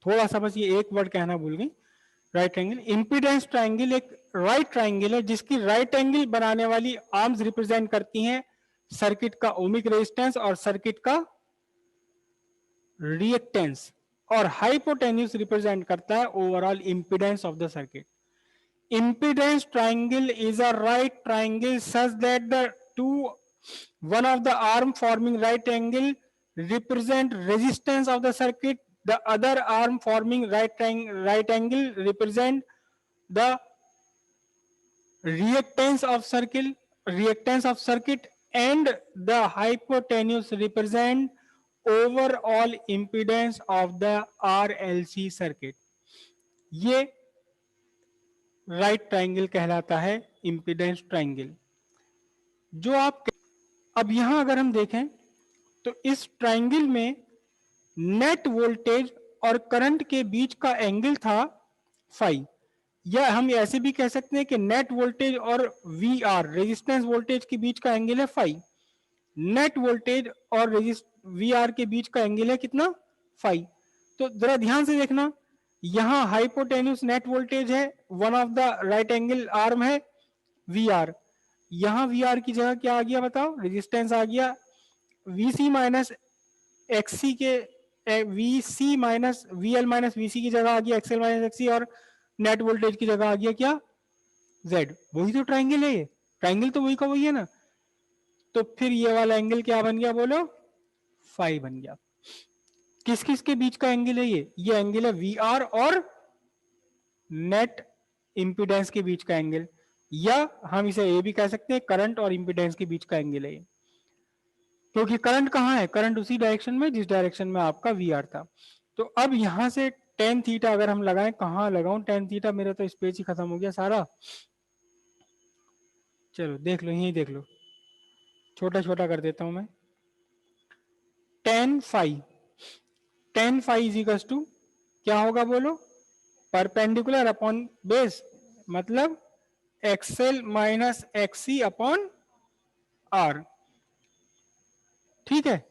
थोड़ा सा बस ये एक वर्ड कहना भूल गई, राइट ट्रायंगल। इंपीडेंस ट्रायंगल एक राइट ट्रायंगल है जिसकी राइट एंगल बनाने वाली आर्म्स रिप्रेजेंट करती हैं सर्किट का ओमिक रेजिस्टेंस और सर्किट का रिएक्टेंस, और हाइपोटेन्यूज रिप्रेजेंट करता है overall impedance of the circuit. Impedance triangle is a right triangle such that the one of the arm forming right angle represent resistance of the circuit, the other arm forming right angle represent the reactance of circuit, and the hypotenuse represent overall impedance of the RLC circuit. ये right triangle कहलाता है impedance triangle. जो आप अब यहां अगर हम देखें तो इस ट्राइंगल में नेट वोल्टेज और करंट के बीच का एंगल था फाई, या हम ऐसे भी कह सकते हैं कि नेट वोल्टेज और वी आर रेजिस्टेंस वोल्टेज के बीच का एंगल है फाई। नेट वोल्टेज और वी आर के बीच का एंगल है कितना, फाई। तो जरा ध्यान से देखना, यहां हाइपोटेन्यूस नेट वोल्टेज है, one of the right angle arm है वी आर। यहां वी आर की जगह क्या आ गया बताओ, रेजिस्टेंस आ गया वीसी माइनस एक्सी के VC minus VL minus VC की जगह आ गया एक्सएल माइनस एक्सी, और नेट वोल्टेज की जगह आ गया क्या, जेड। वही तो ट्राइंगल है, ये ट्राइंगल तो वही का वही है ना। तो फिर ये वाला एंगल क्या बन गया बोलो, फाई बन गया। किस किस के बीच का एंगल है ये एंगल है वी आर और नेट इंपीडेंस के बीच का एंगल, या हम इसे ये भी कह सकते हैं करंट और इंपीडेंस के बीच का एंगल है। क्योंकि करंट कहां है, करंट उसी डायरेक्शन में जिस डायरेक्शन में आपका वी आर था। तो अब यहां से टेन थीटा अगर हम लगाएं, कहां लगाऊं टेन थीटा, मेरा तो स्पेस ही खत्म हो गया सारा। चलो देख लो, यही देख लो, छोटा छोटा कर देता हूं मैं। Tan phi is equal to क्या होगा बोलो, परपेंडिकुलर अपॉन बेस, मतलब XL minus XC upon R. ठीक है,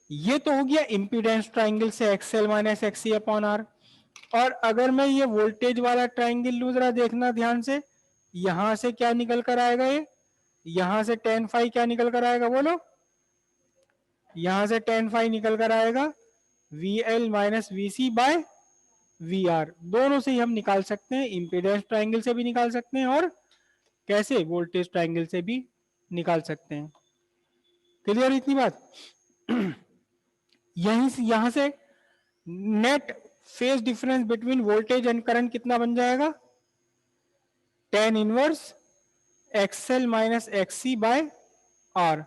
ये तो हो गया इंपीडेंस ट्राइंगल से XL minus XC upon R. और अगर मैं ये वोल्टेज वाला ट्राइंगल लूं, जरा देखना ध्यान से, यहां से क्या निकल कर आएगा, ये यहां से टेन फाई क्या निकल कर आएगा बोलो, यहां से टेन फाई निकल कर आएगा V L minus V C by V R. दोनों से ही हम निकाल सकते हैं, इंपीडेंस ट्राइंगल से भी निकाल सकते हैं और कैसे वोल्टेज ट्राइंगल से भी निकाल सकते हैं। क्लियर इतनी बात। यहां से net phase difference between voltage and current कितना बन जाएगा, tan inverse XL minus XC by R.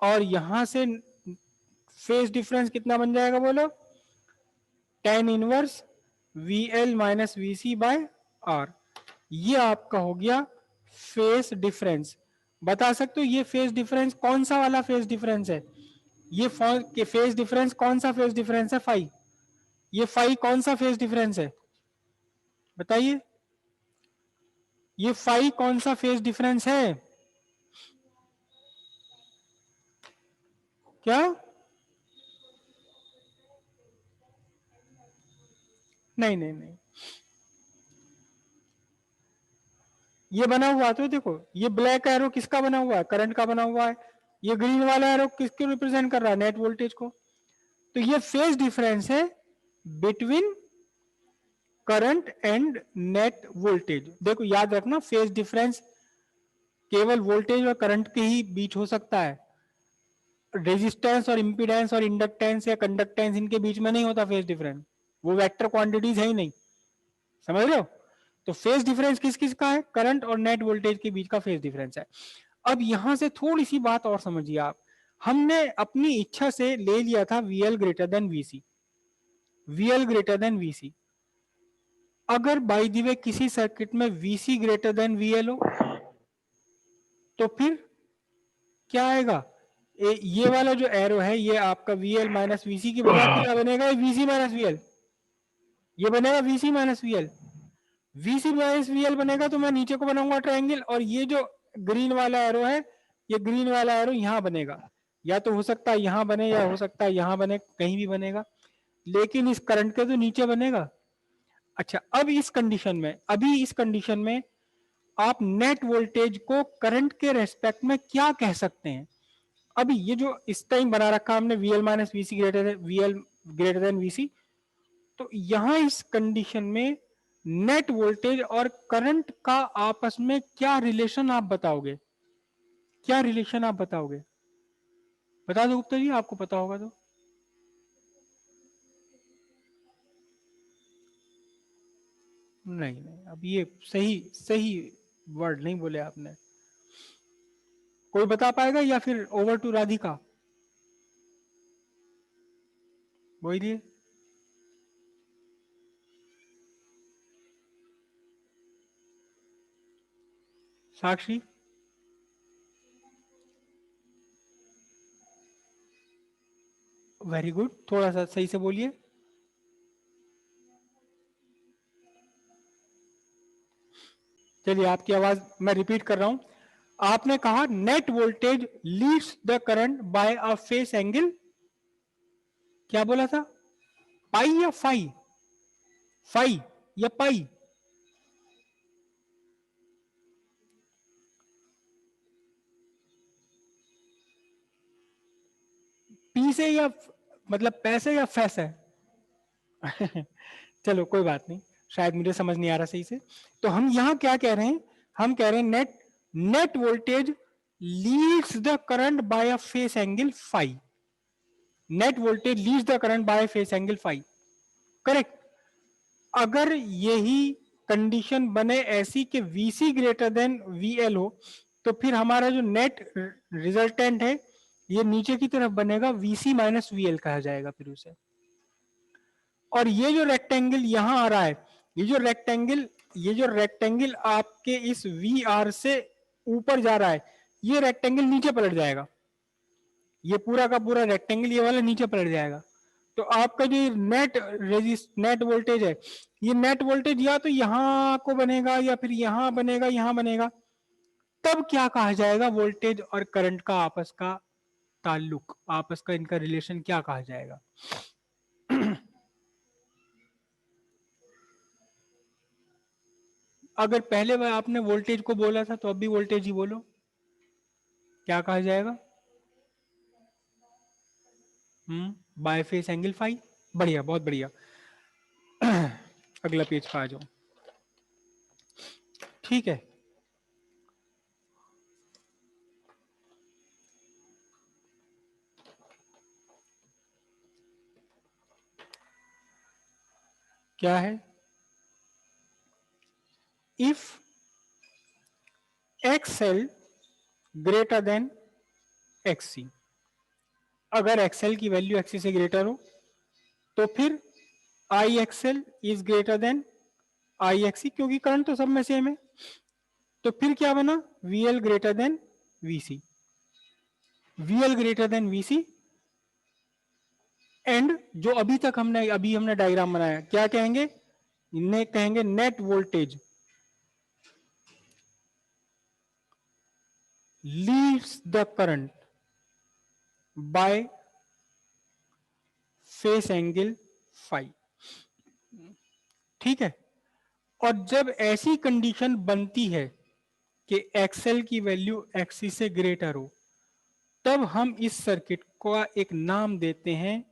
और यहां से फेज डिफरेंस कितना बन जाएगा बोलो, tan inverse V L minus V C by R. ये आपका हो गया फेज डिफरेंस। बता सकते हो ये फेज डिफरेंस कौन सा वाला फेज डिफरेंस है, ये फेज डिफरेंस कौन सा फेज डिफरेंस है, फाई। ये फाई कौन सा फेज डिफरेंस है बताइए, ये फाई कौन सा फेज डिफरेंस है, क्या, नहीं नहीं नहीं, ये बना हुआ तो देखो, ये ब्लैक एरो किसका बना हुआ है, करंट का बना हुआ है। ये ग्रीन वाला एरो किसको रिप्रेजेंट कर रहा है, नेट वोल्टेज को। तो ये फेज डिफरेंस है between current and net voltage. देखो याद रखना, फेज डिफरेंस केवल वोल्टेज और करंट के ही बीच हो सकता है, रेजिस्टेंस और इंपीडेंस और इंडक्टेंस या कंडक्टेंस इनके बीच में नहीं होता फेज डिफरेंस, वो वेक्टर क्वांटिटीज है ही नहीं, समझ रहे हो। तो फेज डिफरेंस किस किस का है, करंट और नेट वोल्टेज के बीच का फेज डिफरेंस है। अब यहां से थोड़ी सी बात और समझिए आप, हमने अपनी इच्छा से ले लिया था VL greater than VC, VL greater than VC। अगर बाय द वे किसी सर्किट में VC ग्रेटर देन VL हो तो फिर क्या आएगा, ये वाला जो एरो है ये आपका VL माइनस VC की बजाय क्या बनेगा, VC माइनस VL, ये बनेगा VC minus VL। VC minus VL बनेगा तो मैं नीचे को बनाऊंगा ट्रायंगल, और ये जो ग्रीन वाला एरो है, ये ग्रीन वाला एरो यहां बनेगा, या तो हो सकता है यहां बने या हो सकता है यहां बने, कहीं भी बनेगा। लेकिन इस करंट के तो नीचे बनेगा। अच्छा, अब इस कंडीशन में, अभी इस कंडीशन में आप नेट वोल्टेज को करंट के रेस्पेक्ट में क्या कह सकते हैं? अभी ये जो इस टाइम बना रखा हमने VL minus VC greater than VC, तो यहां इस कंडीशन में नेट वोल्टेज और करंट का आपस में क्या रिलेशन आप बताओगे? क्या रिलेशन आप बताओगे? बता दो गुप्ता जी, आपको पता होगा तो। नहीं नहीं, अब ये सही सही वर्ड नहीं बोले आपने। कोई बता पाएगा या फिर ओवर टू राधिका? बोलिए। साक्षी? वेरी गुड, थोड़ा सा सही से बोलिए। चलिए, आपकी आवाज मैं रिपीट कर रहा हूं। आपने कहा net voltage leads the current by a phase angle, क्या बोला था? पाई या फाई? फाई या पाई? पी से या मतलब पैसे या फैस है? चलो कोई बात नहीं, शायद मुझे समझ नहीं आ रहा सही से। तो हम यहां क्या कह रहे हैं? हम कह रहे हैं net net voltage leads the current by a phase angle phi. Net voltage leads the current by phase angle phi, correct. अगर यही कंडीशन बने ऐसी कि VC ग्रेटर देन VL हो, तो फिर हमारा जो नेट रिजल्टेंट है ये नीचे की तरफ बनेगा, VC माइनस VL कहा जाएगा फिर उसे। और ये जो रेक्टेंगल यहां आ रहा है, ये जो रेक्टेंगल आपके इस VR से ऊपर जा रहा है, ये रेक्टेंगल नीचे पलट जाएगा। ये पूरा का पूरा रेक्टेंगल ये वाला नीचे पलट जाएगा। तो आपका जो नेट वोल्टेज है, ये नेट वोल्टेज या तो यहां को बनेगा या फिर यहां बनेगा, यहां बनेगा। तब क्या कहा जाएगा? वोल्टेज और करंट का आपस का ताल्लुक, आपस का इनका रिलेशन क्या कहा जाएगा? अगर पहले बार आपने वोल्टेज को बोला था तो अब भी वोल्टेज ही बोलो, क्या कहा जाएगा? By phase angle phi. बढ़िया, बहुत बढ़िया। अगला पेज पे आ जाओ। ठीक है, क्या है? If XL greater than XC, अगर XL की वैल्यू XC से ग्रेटर हो तो फिर IXL is greater then IXC, क्योंकि करंट तो सब में सेम है। तो फिर क्या बना? VL greater than VC। VL greater than VC, and जो अभी हमने डायग्राम बनाया, क्या कहेंगे? इन्हें कहेंगे net voltage leads the current by phase angle phi. ठीक है। और जब ऐसी कंडीशन बनती है कि एक्सएल की वैल्यू एक्सी से ग्रेटर हो, तब हम इस सर्किट को एक नाम देते हैं।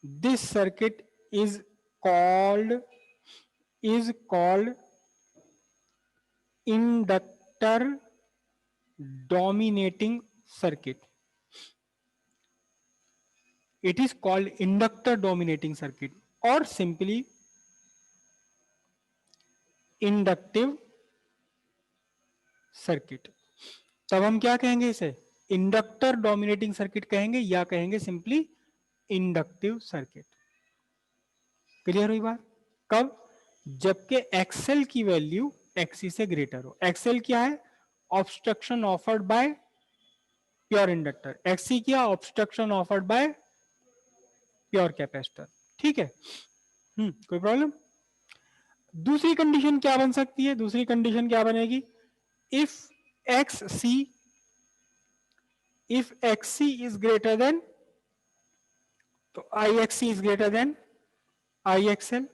This circuit is called inductor dominating circuit. It is called inductor dominating circuit or simply inductive circuit। तब हम क्या कहेंगे इसे? इंडक्टर डोमिनेटिंग सर्किट कहेंगे या कहेंगे सिंपली इंडक्टिव सर्किट। क्लियर हुई बात? कब? जबकि एक्सएल की वैल्यू एक्सी से ग्रेटर हो। एक्सएल क्या है? Obstruction offered by pure inductor. XC क्या? Obstruction offered by pure capacitor. ठीक है। कोई प्रॉब्लम? दूसरी कंडीशन क्या बन सकती है? दूसरी कंडीशन क्या बनेगी? If X C is greater than, तो I X C is greater than I XL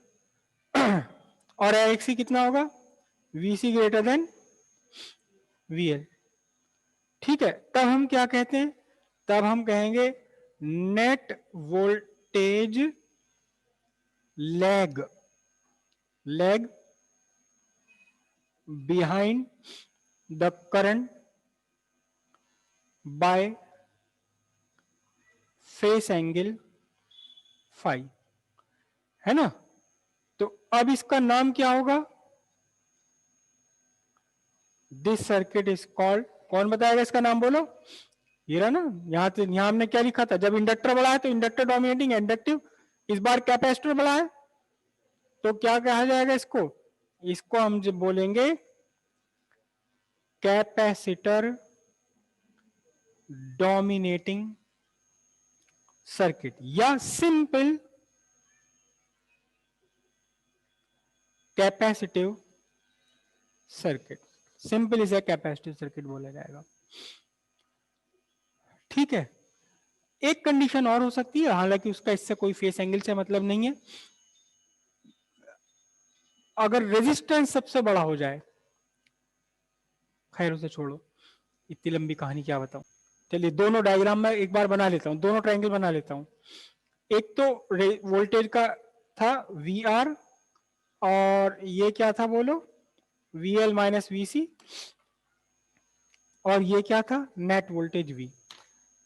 और आई एक्स सी कितना होगा, V C greater than V L. ठीक है, तब हम क्या कहते हैं, तब हम कहेंगे net voltage lag, lag behind the current by phase angle phi, है ना। तो अब इसका नाम क्या होगा, दिस सर्किट इज कॉल्ड, कौन बताएगा इसका नाम, बोलो। ये रहा ना, यहां से यहां हमने क्या लिखा था, जब इंडक्टर बड़ा है तो इंडक्टर डोमिनेटिंग, इंडक्टिव, इस बार कैपेसिटर बड़ा है तो क्या कहा जाएगा इसको, इसको हम जब बोलेंगे कैपेसिटर डोमिनेटिंग सर्किट या simple capacitive circuit, simple is a capacitive circuit बोला जाएगा। ठीक है, एक कंडीशन और हो सकती है, हालांकि उसका इससे कोई फेस एंगल से मतलब नहीं है, अगर रेजिस्टेंस सबसे बड़ा हो जाए, खैर उसे छोड़ो, इतनी लंबी कहानी क्या बताऊं। चलिए दोनों डायग्राम में एक बार बना लेता हूं, दोनों ट्रायंगल बना लेता हूं। एक तो वोल्टेज का था वी आर और ये क्या था बोलो, वी एल माइनस वी सी, और ये क्या था, नेट वोल्टेज वी।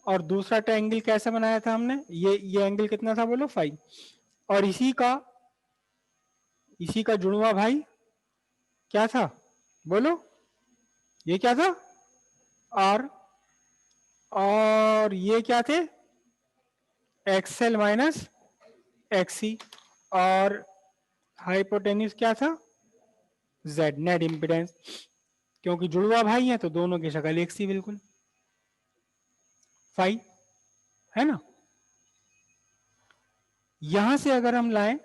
और दूसरा ट्रायंगल कैसे बनाया था हमने, ये एंगल कितना था बोलो, फाइव। और इसी का जुड़वा भाई क्या था बोलो, ये क्या था, आर, और ये क्या थे, एक्सएल माइनस एक्सी, और हाइपोटेन्यूज क्या था, जेड, नेट इंपिडेंस। क्योंकि जुड़वा भाई है तो दोनों की शक्ल एक सी बिल्कुल, फाइव, है ना। यहां से अगर हम लाएं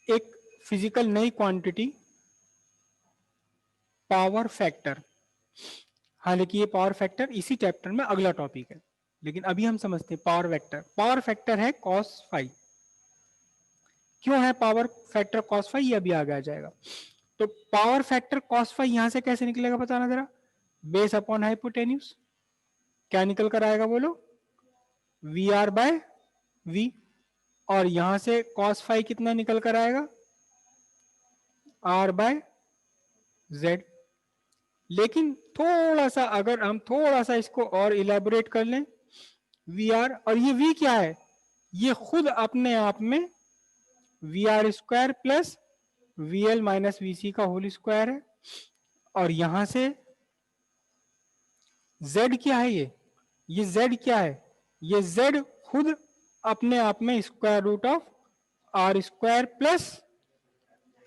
एक फिजिकल नई क्वांटिटी, पावर फैक्टर, हालांकि ये पावर फैक्टर इसी चैप्टर में अगला टॉपिक है, लेकिन अभी हम समझते हैं पावर वेक्टर। पावर फैक्टर है कॉस फाइव। क्यों है पावर फैक्टर कॉस फाइव, ये अभी आगे आ जाएगा। तो पावर फैक्टर कॉस फाइव यहां से कैसे निकलेगा बताना जरा, बेस अपॉन हाइपोटेन्यूज, क्या निकल कर आएगा बोलो, वी आर बाय वी, और यहां से कॉस फाइव कितना निकल कर आएगा, आर बाय जेड। लेकिन थोड़ा सा अगर हम थोड़ा सा इसको और इलेबोरेट कर लें, वी आर, और ये वी क्या है, ये खुद अपने आप में V R square plus V L minus V C का होल स्क्वायर है। और यहां से z क्या है, ये z क्या है, ये z खुद अपने आप में square root of R square plus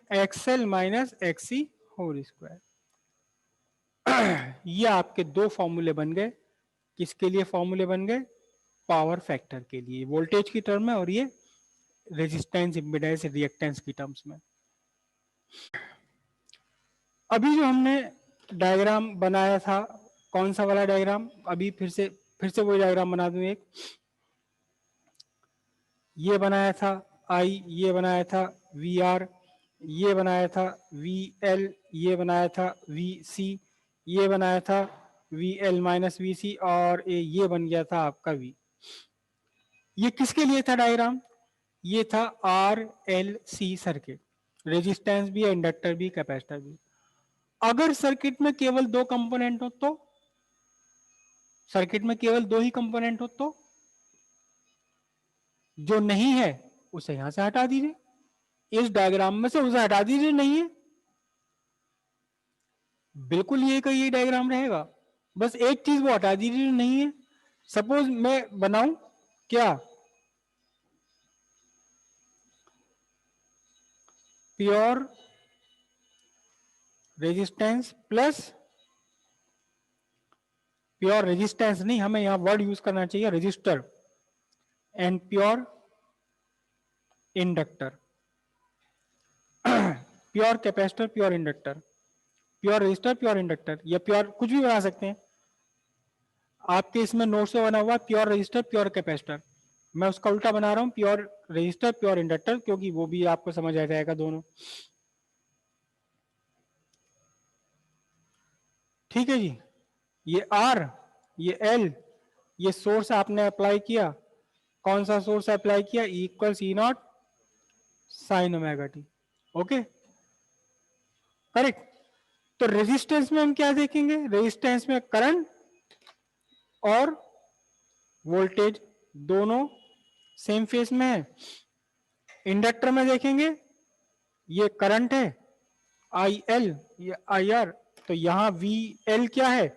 XL minus XC whole square. ये आपके दो फॉर्मूले बन गए, किसके लिए फॉर्मूले बन गए, पावर फैक्टर के लिए, वोल्टेज की टर्म में, और ये रेजिस्टेंस इंपेडेंस रिएक्टेंस की टर्म्स में। अभी जो हमने डायग्राम बनाया था, कौन सा वाला डायग्राम, अभी फिर से वही डायग्राम बना दूं एक, ये बनाया था आई, ये बनाया था वी आर, ये बनाया था वी एल, ये बनाया था वी सी, ये बनाया था वी एल माइनस वी सी, और ये बन गया था आपका वी। ये किसके लिए था डायग्राम, ये था R L C circuit, resistance भी है, इंडक्टर भी, कैपेसिटर भी। अगर सर्किट में केवल दो कंपोनेंट हो तो, सर्किट में केवल दो ही कंपोनेंट हो तो, जो नहीं है उसे यहां से हटा दीजिए, इस डायग्राम में से उसे हटा दीजिए, नहीं है, बिल्कुल ये का ये डायग्राम रहेगा, बस एक चीज वो हटा दीजिए, नहीं है। सपोज मैं बनाऊं क्या, pure resistance plus, pure resistance नहीं, हमें यहां वर्ड यूज करना चाहिए resistor, and pure inductor, pure capacitor, pure inductor, pure resistor, pure inductor, या प्योर कुछ भी बना सकते हैं। आपके इसमें नोट से बना हुआ प्योर रजिस्टर प्योर कैपेसिटर, मैं उसका उल्टा बना रहा हूँ, प्योर रजिस्टर प्योर इंडक्टर, क्योंकि वो भी आपको समझ आ जाएगा दोनों। ठीक है जी, ये R ये L, ये सोर्स आपने अप्लाई किया, कौन सा सोर्स अप्लाई किया, equal C naught sine omega T. Okay correct. तो रेजिस्टेंस में हम क्या देखेंगे, रेजिस्टेंस में करंट और वोल्टेज दोनों सेम फेस में है। इंडक्टर में देखेंगे ये करंट है आई एल, ये आई आर, तो यहां वी एल क्या है,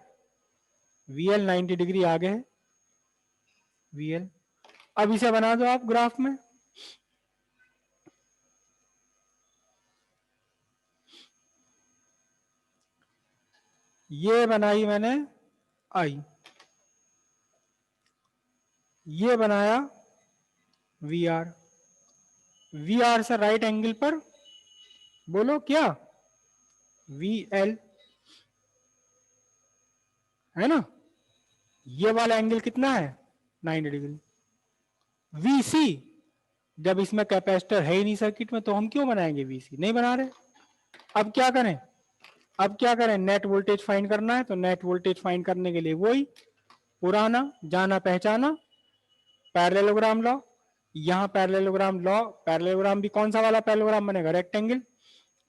वी एल 90 डिग्री आगे है वी एल। अब इसे बना दो आप ग्राफ में, ये बनाई मैंने आई, ये बनाया वी आर, वी आर से राइट एंगल पर बोलो क्या, वी एल, है ना, ये वाला एंगल कितना है 90 डिग्री। वीसी, जब इसमें कैपेसिटर है ही नहीं सर्किट में तो हम क्यों बनाएंगे, वीसी नहीं बना रहे। अब क्या करें, अब क्या करें, नेट वोल्टेज फाइंड करना है, तो नेट वोल्टेज फाइंड करने के लिए वही पुराना जाना पहचाना पैरेललोग्राम लॉ। यहां पैरेललोग्राम लॉ, पैरेललोग्राम भी कौन सा वाला पैरेललोग्राम बनेगा, रेक्टेंगल,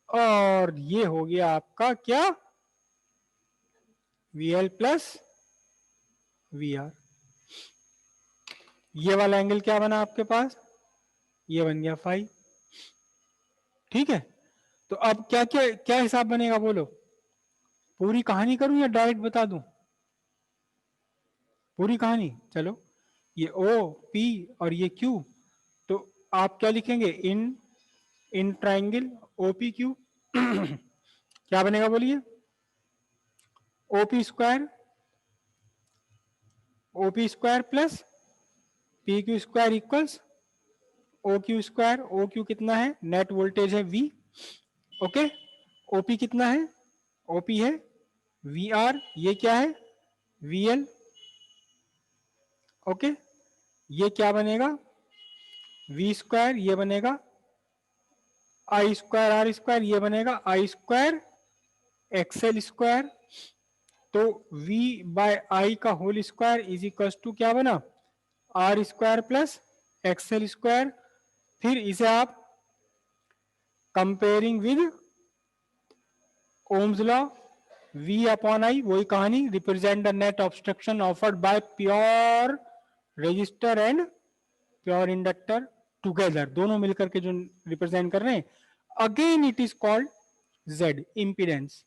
और ये हो गया आपका क्या, V L plus V R. ये वाला एंगल क्या बना आपके पास, ये बन गया फाई। ठीक है, तो अब क्या क्या क्या हिसाब बनेगा बोलो, पूरी कहानी करूं या डायरेक्ट बता दूं, पूरी कहानी चलो। ये ओ पी और ये क्यू, तो आप क्या लिखेंगे, in triangle O P Q क्या बनेगा बोलिए, O P square plus P Q square equals O Q square. O Q कितना है, नेट वोल्टेज है वी, ओके, ओपी कितना है, ओपी है वी आर, ये क्या है वी एल, ओके, ये क्या बनेगा वी स्क्वायर, ये बनेगा आई स्क्वायर आर स्क्वायर, ये बनेगा आई स्क्वायर एक्सएल स्क्वायर। तो v बाय आई का whole square is equal to क्या बना, R square plus XL square. फिर इसे आप comparing with Ohm's law, v upon I वही कहानी, represent the net obstruction offered by pure resistor and pure inductor together, दोनों मिलकर के जो रिप्रेजेंट कर रहे हैं, again it is called z impedance.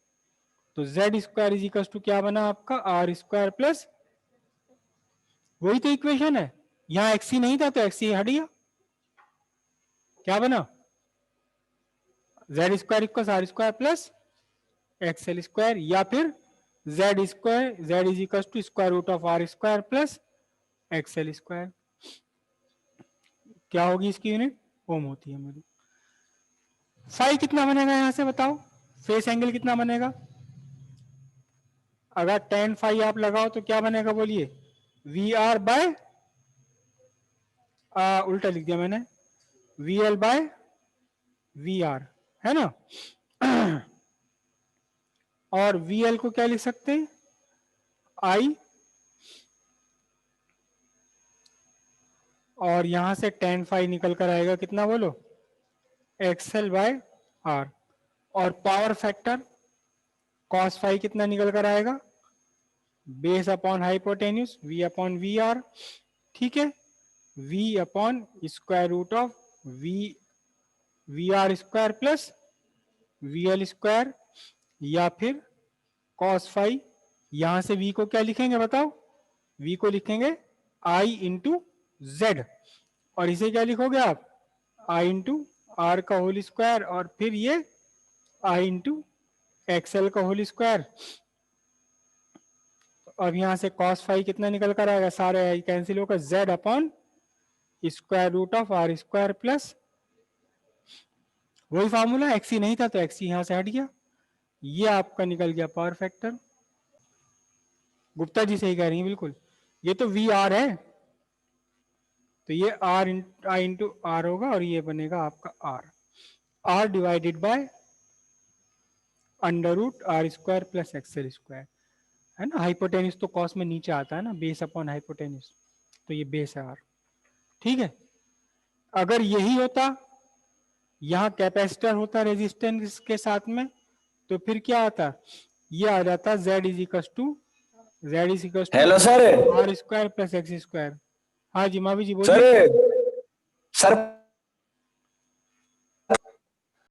तो z square is equal to क्या बना आपका, आर स्क्वायर प्लस, वही तो इक्वेशन है, यहां एक्सी नहीं था तो एक्सी हट गया, क्या बना, Z square equal R square plus XL square, या फिर Z square, Z is equal to square root of R square plus XL square. क्या होगी इसकी यूनिट, ओम होती है मेरी। फाई कितना बनेगा यहां से बताओ, फेस एंगल कितना बनेगा, अगर टेन फाई आप लगाओ तो क्या बनेगा बोलिए, वी आर बाय, उल्टा लिख दिया मैंने, V L by V R, है ना और वी एल को क्या लिख सकते हैं, आई, और यहां से टेन फाई निकल कर आएगा कितना बोलो, एक्सएल बाय आर, और पावर फैक्टर कॉस फाई कितना निकल कर आएगा, base upon hypotenuse V upon V R, ठीक है, V upon square root of V R square plus V L square, या फिर कॉस फाई, यहां से v को क्या लिखेंगे बताओ, v को लिखेंगे i इंटू जेड, और इसे क्या लिखोगे आप, i इंटू आर का होल स्क्वायर, और फिर ये i इंटू एक्सएल का होल स्क्वायर। अब यहां से कॉस फाई कितना निकल कर आएगा, सारे आई कैंसिल होकर z upon square root of R square plus, वही फार्मूला, एक्सी नहीं था तो एक्सी यहां से हट गया, ये आपका निकल गया पावर फैक्टर। गुप्ता जी सही कह रही हैं बिल्कुल, ये तो वी आर है, तो ये आर आई इंटू आर होगा और ये बनेगा आपका R divided by under root R square plus XL square, है ना। हाइपोटेनिस तो कॉस में नीचे आता है ना, बेस अपॉन हाइपोटेनिस, तो ये बेस है आर। ठीक है, अगर यही होता, यहाँ कैपेसिटर होता रेजिस्टेंस के साथ में, तो फिर क्या आता, ये आ जाता Z is equal to hello sir. R square plus X square. हाँ जी मावी जी बोलिए। Sir sir